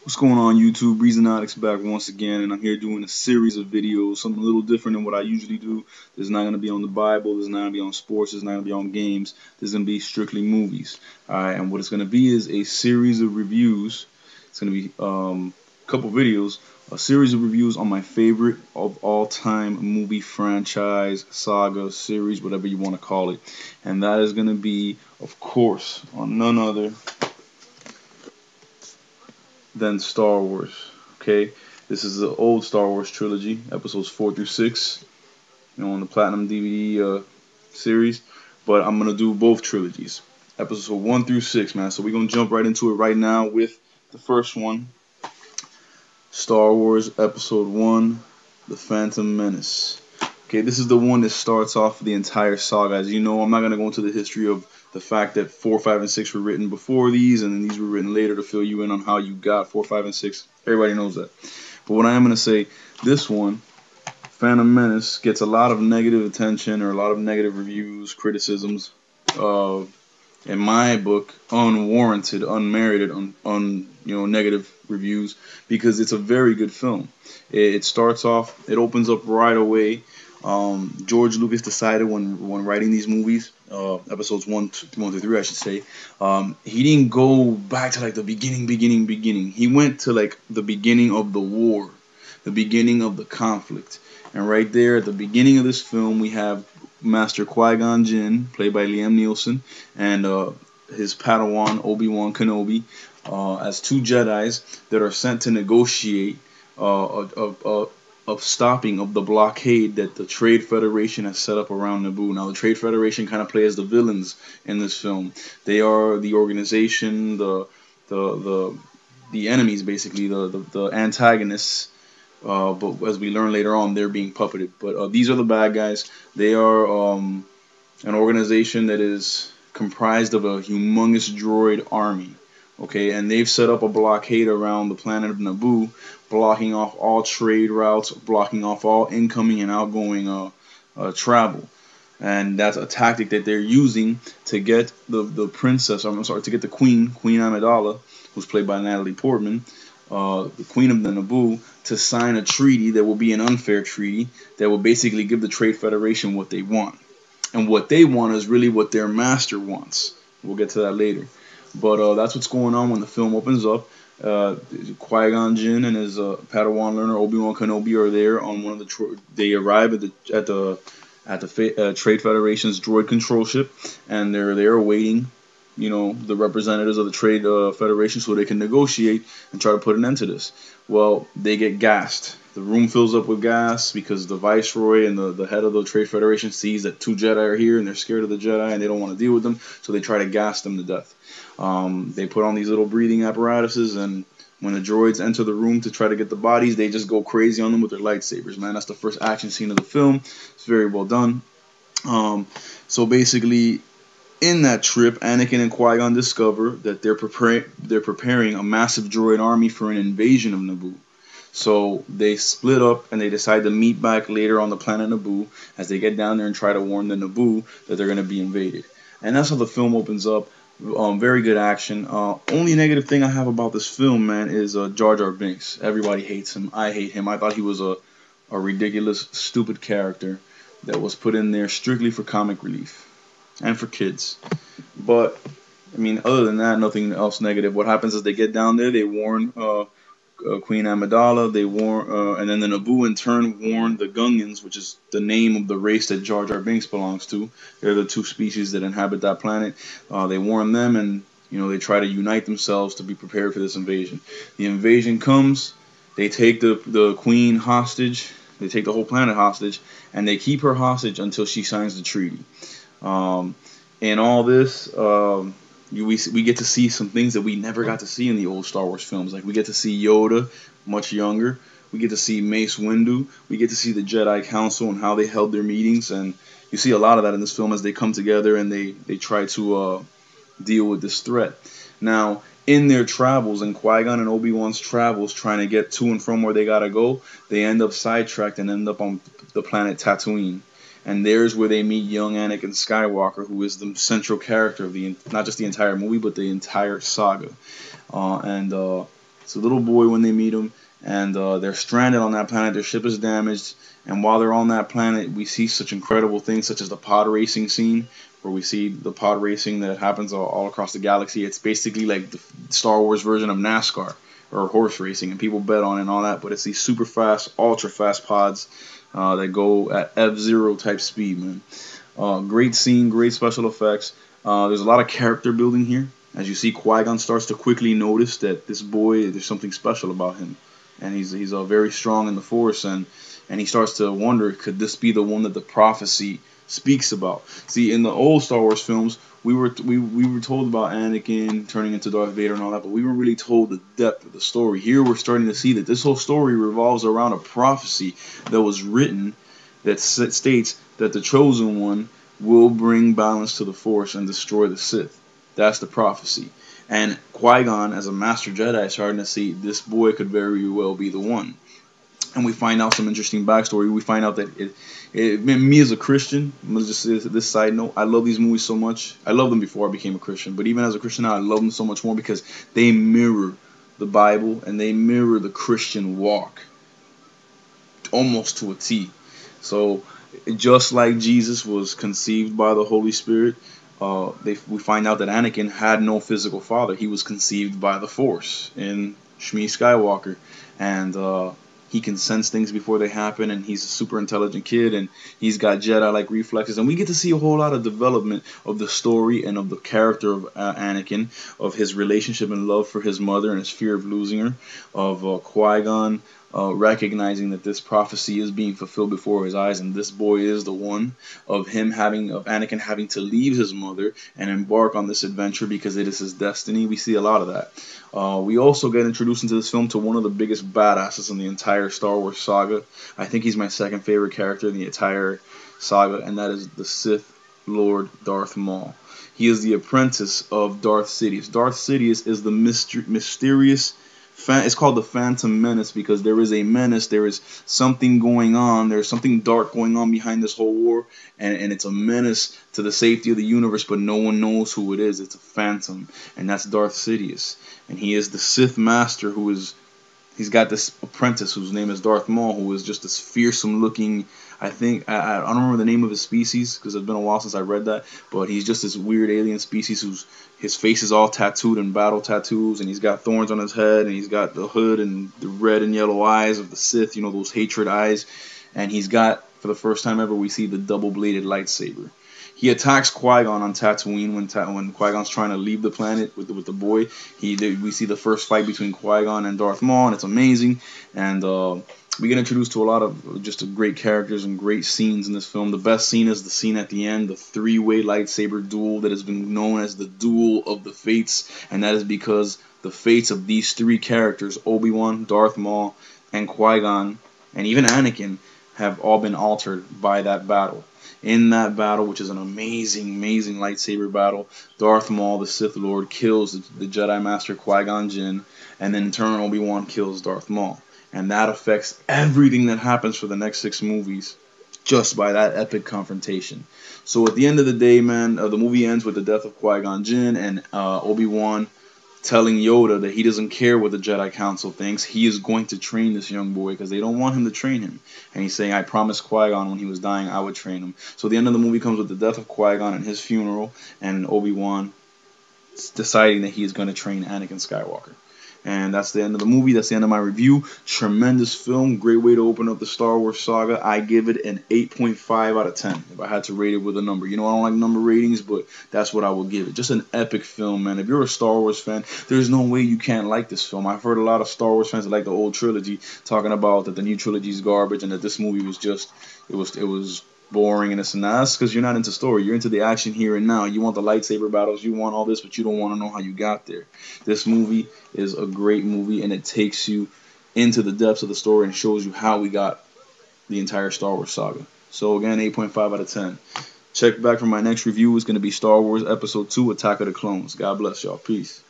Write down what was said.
What's going on YouTube? Reezonoticz back once again, and I'm here doing a series of videos, something a little different than what I usually do. This is not going to be on the Bible, this is not going to be on sports, this is not going to be on games, this is going to be strictly movies. Alright, and what it's going to be is a series of reviews. It's going to be a couple videos, a series of reviews on my favorite of all time movie franchise, saga, series, whatever you want to call it. And that is going to be, of course, on none other than Star Wars. Okay, this is the old Star Wars trilogy, episodes 4 through 6, on the Platinum DVD series. But I'm gonna do both trilogies, episode 1 through 6, man. So we're gonna jump right into it right now with the first one, Star Wars Episode 1, The Phantom Menace. Okay, this is the one that starts off the entire saga. As you know, I'm not gonna go into the history of the fact that 4, 5, and 6 were written before these, and then these were written later to fill you in on how you got 4, 5, and 6. Everybody knows that. But what I am going to say, this one, Phantom Menace, gets a lot of negative attention or a lot of negative reviews, criticisms. In my book, unwarranted, unmerited, negative reviews, because it's a very good film. It starts off, it opens up right away. George Lucas decided when writing these movies, episodes 1 through 3, I should say, he didn't go back to like the beginning. He went to like the beginning of the war, the beginning of the conflict. And right there at the beginning of this film, we have Master Qui-Gon Jinn, played by Liam Neeson, and his Padawan Obi-Wan Kenobi, as two Jedis that are sent to negotiate of stopping of the blockade that the Trade Federation has set up around Naboo. Now, the Trade Federation kind of play as the villains in this film. They are the organization, the enemies, basically, the antagonists. But as we learn later on, they're being puppeted. But these are the bad guys. They are an organization that is comprised of a humongous droid army. Okay, and they've set up a blockade around the planet of Naboo, blocking off all trade routes, blocking off all incoming and outgoing travel. And that's a tactic that they're using to get the princess, to get the Queen Amidala, who's played by Natalie Portman, the Queen of the Naboo, to sign a treaty that will be an unfair treaty that will basically give the Trade Federation what they want. And what they want is really what their master wants. We'll get to that later. But that's what's going on when the film opens up. Qui-Gon Jinn and his Padawan learner Obi-Wan Kenobi are there on one of the. They arrive at the Trade Federation's droid control ship, and they're there awaiting, the representatives of the Trade Federation so they can negotiate and try to put an end to this. Well, they get gassed. The room fills up with gas because the Viceroy and the head of the Trade Federation sees that two Jedi are here and they're scared of the Jedi and they don't want to deal with them, so they try to gas them to death. They put on these little breathing apparatuses, and when the droids enter the room to try to get the bodies, they just go crazy on them with their lightsabers, man. That's the first action scene of the film. It's very well done. So basically, in that trip, Anakin and Qui-Gon discover that they're preparing a massive droid army for an invasion of Naboo. So they split up and they decide to meet back later on the planet Naboo as they get down there and try to warn the Naboo that they're going to be invaded. And that's how the film opens up. Very good action. Only negative thing I have about this film, man, is Jar Jar Binks. Everybody hates him. I hate him. I thought he was a ridiculous, stupid character that was put in there strictly for comic relief and for kids. But I mean, other than that, nothing else negative. What happens is they get down there, they warn Queen Amidala, they warn, and then the Naboo in turn warn the Gungans, which is the name of the race that Jar Jar Binks belongs to. They're the two species that inhabit that planet. They warn them, and they try to unite themselves to be prepared for this invasion. The invasion comes. They take the Queen hostage. They take the whole planet hostage, and they keep her hostage until she signs the treaty. In all this, we get to see some things that we never got to see in the old Star Wars films. Like, we get to see Yoda much younger. We get to see Mace Windu. We get to see the Jedi Council and how they held their meetings. And you see a lot of that in this film as they come together and they try to deal with this threat. Now, in their travels, in Qui-Gon and Obi-Wan's travels, trying to get to and from where they gotta go, they end up sidetracked and end up on the planet Tatooine. And there's where they meet young Anakin Skywalker, who is the central character of not just the entire movie, but the entire saga. It's a little boy when they meet him, and they're stranded on that planet. Their ship is damaged, and while they're on that planet, we see such incredible things, such as the pod racing scene, where we see the pod racing that happens all across the galaxy. It's basically like the Star Wars version of NASCAR or horse racing, and people bet on it and all that. But it's these super fast, ultra fast pods that go at F-Zero type speed, man. Great scene, great special effects. There's a lot of character building here. As you see, Qui-Gon starts to quickly notice that this boy, there's something special about him, and he's very strong in the Force, and he starts to wonder, could this be the one that the prophecy speaks about? See, in the old Star Wars films, we were told about Anakin turning into Darth Vader and all that, but we weren't really told the depth of the story. Here, we're starting to see that this whole story revolves around a prophecy that was written that states that the Chosen One will bring balance to the Force and destroy the Sith. That's the prophecy. And Qui-Gon, as a Master Jedi, is starting to see this boy could very well be the one. And we find out some interesting backstory. We find out that me as a Christian, I'm going to just say this side note, I love these movies so much. I loved them before I became a Christian, but even as a Christian now, I love them so much more because they mirror the Bible and they mirror the Christian walk almost to a T. So just like Jesus was conceived by the Holy Spirit, we find out that Anakin had no physical father. He was conceived by the Force in Shmi Skywalker, and he can sense things before they happen, and he's a super intelligent kid, and he's got Jedi-like reflexes, and we get to see a whole lot of development of the story and of the character of Anakin, of his relationship and love for his mother and his fear of losing her, of Qui-Gon recognizing that this prophecy is being fulfilled before his eyes, and this boy is the one, of Anakin having to leave his mother and embark on this adventure because it is his destiny. We see a lot of that. We also get introduced into this film to one of the biggest badasses in the entire Star Wars saga. I think he's my second favorite character in the entire saga, and that is the Sith Lord Darth Maul. He is the apprentice of Darth Sidious. Darth Sidious is the mysterious. It's called the Phantom Menace because there is a menace, there is something going on, there's something dark going on behind this whole war, and it's a menace to the safety of the universe, but no one knows who it is. It's a phantom, and that's Darth Sidious. And he is the Sith Master he's got this apprentice whose name is Darth Maul, who is just this fearsome looking, I don't remember the name of his species because it's been a while since I read that, but he's just this weird alien species his face is all tattooed and battle tattoos, and he's got thorns on his head, and he's got the hood and the red and yellow eyes of the Sith, those hatred eyes, and he's got, for the first time ever, we see the double-bladed lightsaber. He attacks Qui-Gon on Tatooine when Qui-Gon's trying to leave the planet with the boy. We see the first fight between Qui-Gon and Darth Maul, and it's amazing. And we get introduced to a lot of just great characters and great scenes in this film. The best scene is the scene at the end, the three-way lightsaber duel that has been known as the Duel of the Fates, and that is because the fates of these three characters, Obi-Wan, Darth Maul, and Qui-Gon, and even Anakin, have all been altered by that battle. In that battle, which is an amazing, amazing lightsaber battle, Darth Maul, the Sith Lord, kills the Jedi Master Qui-Gon Jinn, and then in turn Obi-Wan kills Darth Maul. And that affects everything that happens for the next 6 movies just by that epic confrontation. So at the end of the day, man, the movie ends with the death of Qui-Gon Jinn and Obi-Wan telling Yoda that he doesn't care what the Jedi Council thinks. He is going to train this young boy because they don't want him to train him. And he's saying, I promised Qui-Gon when he was dying I would train him. So the end of the movie comes with the death of Qui-Gon and his funeral, and Obi-Wan deciding that he is going to train Anakin Skywalker. And that's the end of the movie. That's the end of my review. Tremendous film. Great way to open up the Star Wars saga. I give it an 8.5 out of 10 if I had to rate it with a number. I don't like number ratings, but that's what I would give it. Just an epic film, man. If you're a Star Wars fan, there's no way you can't like this film. I've heard a lot of Star Wars fans that like the old trilogy talking about that the new trilogy is garbage and that this movie was just, it was boring and this and that. That's because you're not into story. You're into the action here and now. You want the lightsaber battles. You want all this, but you don't want to know how you got there. This movie is a great movie, and it takes you into the depths of the story and shows you how we got the entire Star Wars saga. So again, 8.5 out of 10. Check back for my next review. It's going to be Star Wars Episode 2, Attack of the Clones. God bless y'all. Peace.